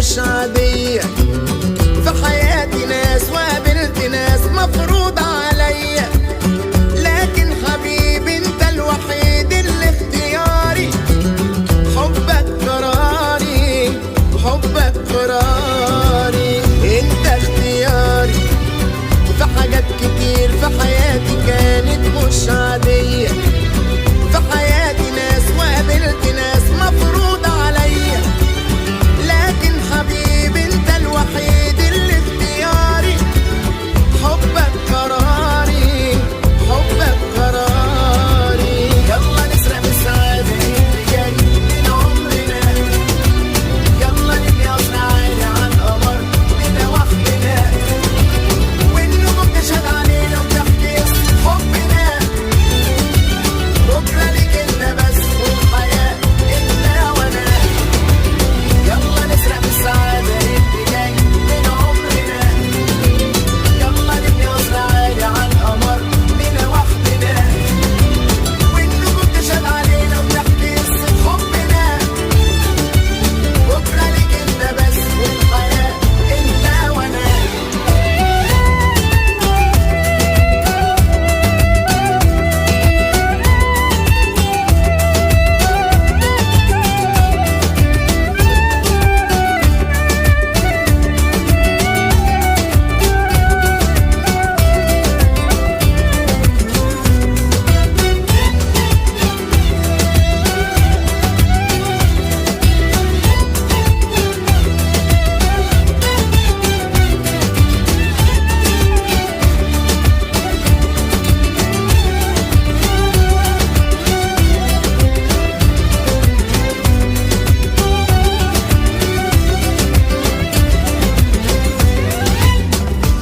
مش عادية. في حياتي ناس وقابلت ناس مفروض عليا، لكن حبيبي انت الوحيد اللي اختياري. حبك قراري، حبك قراري، انت اختياري. في حاجات كتير في حياتي كانت مش عادية. في حياتي ناس وقابلت ناس مفروض عليا، لكن حبيبي انت الوحيد اللي اختياري. حبك قراري، حبك قراري. يلا نسرق بالسعادة اللي جاي من عمرنا، يلا نبني قصر عالي على القمر بنا وحدنا، والنجوم تشهد علينا وتحكي قصة حبنا. بكرة ليك انت بس والحياة انت وانا. يلا نسرق بالسعادة اللي جاي من عمرنا، يلا نبني قصر عالي على القمر بنا وحدنا، والنجوم تشهد علينا وتحكي قصة حبنا. بكرة ليك انت بس والحياة انت وانا.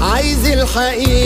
عايز الحقيقة